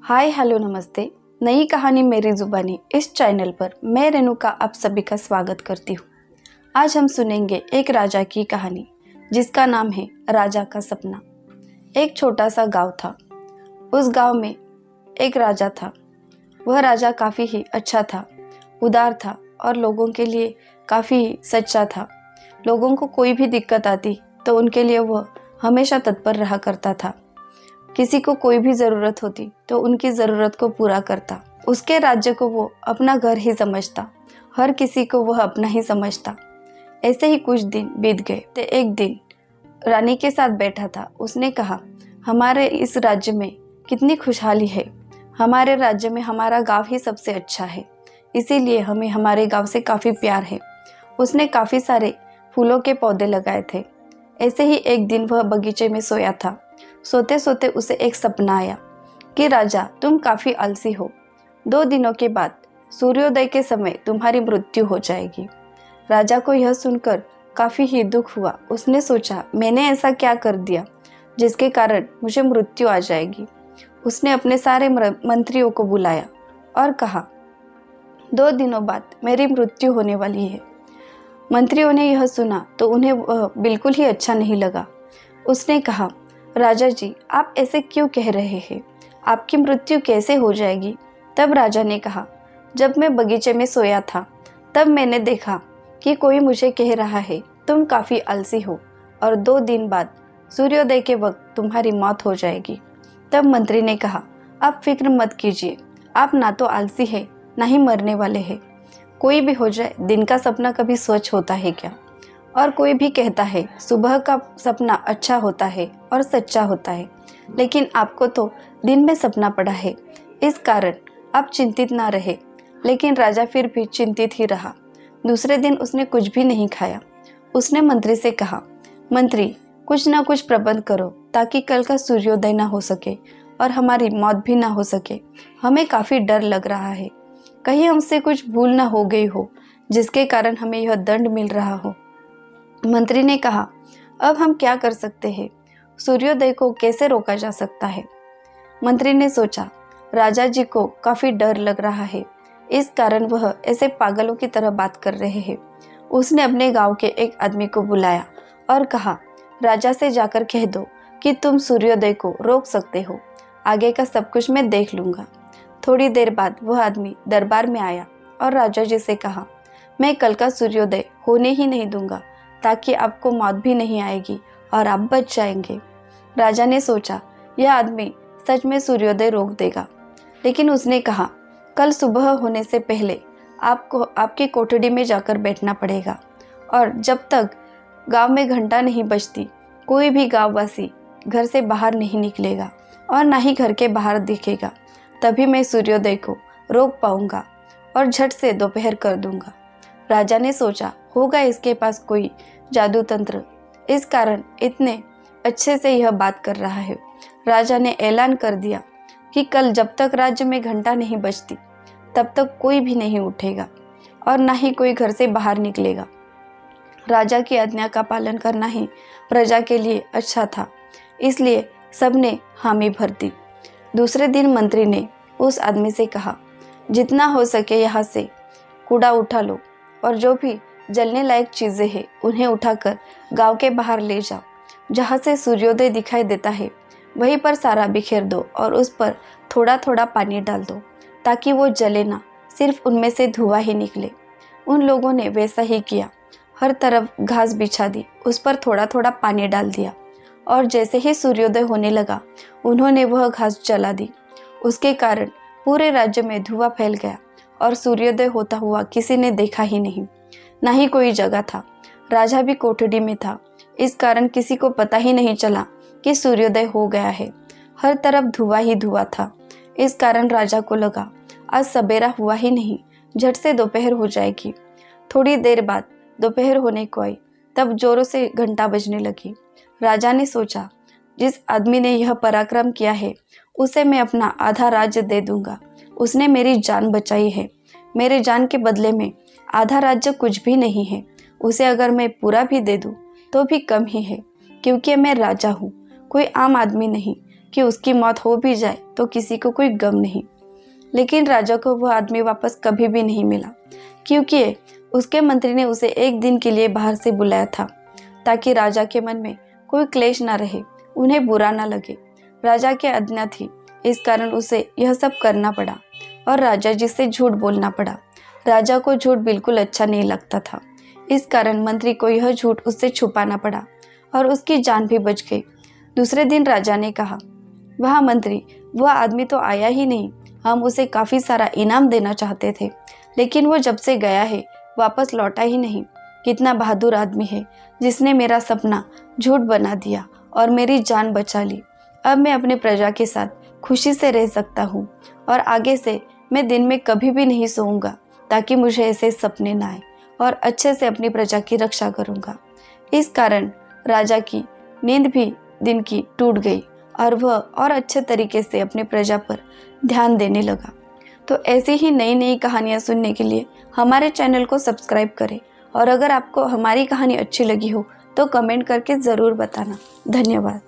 Hi hello नमस्ते। नई कहानी मेरी जुबानी इस चैनल पर मैं रेणुका आप सभी का स्वागत करती हूँ। आज हम सुनेंगे एक राजा की कहानी जिसका नाम है राजा का सपना। एक छोटा सा गांव था। उस गांव में एक राजा था। वह राजा काफ़ी ही अच्छा था, उदार था और लोगों के लिए काफ़ी सच्चा था। लोगों को कोई भी दिक्कत आती तो उनके लिए वह हमेशा तत्पर रहा करता था। किसी को कोई भी ज़रूरत होती तो उनकी ज़रूरत को पूरा करता। उसके राज्य को वो अपना घर ही समझता, हर किसी को वह अपना ही समझता। ऐसे ही कुछ दिन बीत गए तो एक दिन रानी के साथ बैठा था। उसने कहा, हमारे इस राज्य में कितनी खुशहाली है। हमारे राज्य में हमारा गांव ही सबसे अच्छा है, इसीलिए हमें हमारे गांव से काफ़ी प्यार है। उसने काफ़ी सारे फूलों के पौधे लगाए थे। ऐसे ही एक दिन वह बगीचे में सोया था। सोते सोते उसे एक सपना आया कि राजा, तुम काफ़ी आलसी हो। 2 दिनों के बाद सूर्योदय के समय तुम्हारी मृत्यु हो जाएगी। राजा को यह सुनकर काफ़ी ही दुख हुआ। उसने सोचा, मैंने ऐसा क्या कर दिया जिसके कारण मुझे मृत्यु आ जाएगी। उसने अपने सारे मंत्रियों को बुलाया और कहा, 2 दिनों बाद मेरी मृत्यु होने वाली है। मंत्रियों ने यह सुना तो उन्हें बिल्कुल ही अच्छा नहीं लगा। उसने कहा, राजा जी, आप ऐसे क्यों कह रहे हैं? आपकी मृत्यु कैसे हो जाएगी? तब राजा ने कहा, जब मैं बगीचे में सोया था तब मैंने देखा कि कोई मुझे कह रहा है, तुम काफ़ी आलसी हो और 2 दिन बाद सूर्योदय के वक्त तुम्हारी मौत हो जाएगी। तब मंत्री ने कहा, आप फिक्र मत कीजिए, आप ना तो आलसी है ना ही मरने वाले हैं। कोई भी हो जाए, दिन का सपना कभी सच होता है क्या? और कोई भी कहता है सुबह का सपना अच्छा होता है और सच्चा होता है, लेकिन आपको तो दिन में सपना पड़ा है, इस कारण आप चिंतित ना रहे। लेकिन राजा फिर भी चिंतित ही रहा। दूसरे दिन उसने कुछ भी नहीं खाया। उसने मंत्री से कहा, मंत्री, कुछ ना कुछ प्रबंध करो ताकि कल का सूर्योदय ना हो सके और हमारी मौत भी ना हो सके। हमें काफ़ी डर लग रहा है, कहीं हमसे कुछ भूल ना हो गई हो जिसके कारण हमें यह दंड मिल रहा हो। मंत्री ने कहा, अब हम क्या कर सकते हैं? सूर्योदय को कैसे रोका जा सकता है? मंत्री ने सोचा, राजा जी को काफ़ी डर लग रहा है, इस कारण वह ऐसे पागलों की तरह बात कर रहे हैं। उसने अपने गांव के एक आदमी को बुलाया और कहा, राजा से जाकर कह दो कि तुम सूर्योदय को रोक सकते हो, आगे का सब कुछ मैं देख लूँगा। थोड़ी देर बाद वह आदमी दरबार में आया और राजा जी से कहा, मैं कल का सूर्योदय होने ही नहीं दूंगा ताकि आपको मौत भी नहीं आएगी और आप बच जाएंगे। राजा ने सोचा, यह आदमी सच में सूर्योदय रोक देगा, लेकिन उसने कहा, कल सुबह होने से पहले आपको आपकी कोठरी में जाकर बैठना पड़ेगा और जब तक गांव में घंटा नहीं बजती कोई भी गांववासी घर से बाहर नहीं निकलेगा और ना ही घर के बाहर दिखेगा, तभी मैं सूर्योदय को रोक पाऊंगा और झट से दोपहर कर दूंगा। राजा ने सोचा, होगा इसके पास कोई जादू तंत्र, इस कारण इतने अच्छे से यह बात कर रहा है। राजा ने ऐलान कर दिया कि कल जब तक राज्य में घंटा नहीं बजती तब तक कोई भी नहीं उठेगा और ना ही कोई घर से बाहर निकलेगा। राजा की आज्ञा का पालन करना ही प्रजा के लिए अच्छा था, इसलिए सबने हामी भर दी। दूसरे दिन मंत्री ने उस आदमी से कहा, जितना हो सके यहाँ से कूड़ा उठा लो और जो भी जलने लायक चीज़ें हैं उन्हें उठाकर गांव के बाहर ले जाओ। जहाँ से सूर्योदय दिखाई देता है वहीं पर सारा बिखेर दो और उस पर थोड़ा थोड़ा पानी डाल दो ताकि वो जले ना, सिर्फ उनमें से धुआं ही निकले। उन लोगों ने वैसा ही किया। हर तरफ घास बिछा दी, उस पर थोड़ा थोड़ा पानी डाल दिया और जैसे ही सूर्योदय होने लगा उन्होंने वह घास जला दी। उसके कारण पूरे राज्य में धुआं फैल गया और सूर्योदय होता हुआ किसी ने देखा ही नहीं, ना ही कोई जगह था। राजा भी कोठरी में था, इस कारण किसी को पता ही नहीं चला कि सूर्योदय हो गया है। हर तरफ धुआं ही धुआं था। इस कारण राजा को लगा, आज सवेरा हुआ ही नहीं, झट से दोपहर हो जाएगी। थोड़ी देर बाद दोपहर होने को आई, तब जोरों से घंटा बजने लगी। राजा ने सोचा, जिस आदमी ने यह पराक्रम किया है उसे मैं अपना आधा राज्य दे दूंगा। उसने मेरी जान बचाई है, मेरे जान के बदले में आधा राज्य कुछ भी नहीं है। उसे अगर मैं पूरा भी दे दूं तो भी कम ही है, क्योंकि मैं राजा हूँ, कोई आम आदमी नहीं कि उसकी मौत हो भी जाए तो किसी को कोई गम नहीं। लेकिन राजा को वह आदमी वापस कभी भी नहीं मिला, क्योंकि उसके मंत्री ने उसे एक दिन के लिए बाहर से बुलाया था, ताकि राजा के मन में कोई क्लेश ना रहे, उन्हें बुरा ना लगे। राजा की आज्ञा थी, इस कारण उसे यह सब करना पड़ा और राजा जी से झूठ बोलना पड़ा। राजा को झूठ बिल्कुल अच्छा नहीं लगता था, इस कारण मंत्री को यह झूठ उससे छुपाना पड़ा और उसकी जान भी बच गई। दूसरे दिन राजा ने कहा, वह मंत्री, वह आदमी तो आया ही नहीं। हम उसे काफ़ी सारा इनाम देना चाहते थे, लेकिन वो जब से गया है वापस लौटा ही नहीं। कितना बहादुर आदमी है, जिसने मेरा सपना झूठ बना दिया और मेरी जान बचा ली। अब मैं अपने प्रजा के साथ खुशी से रह सकता हूँ और आगे से मैं दिन में कभी भी नहीं सोऊंगा, ताकि मुझे ऐसे सपने ना आए, और अच्छे से अपनी प्रजा की रक्षा करूँगा। इस कारण राजा की नींद भी दिन की टूट गई और वह और अच्छे तरीके से अपनी प्रजा पर ध्यान देने लगा। तो ऐसी ही नई नई कहानियाँ सुनने के लिए हमारे चैनल को सब्सक्राइब करें, और अगर आपको हमारी कहानी अच्छी लगी हो तो कमेंट करके ज़रूर बताना। धन्यवाद।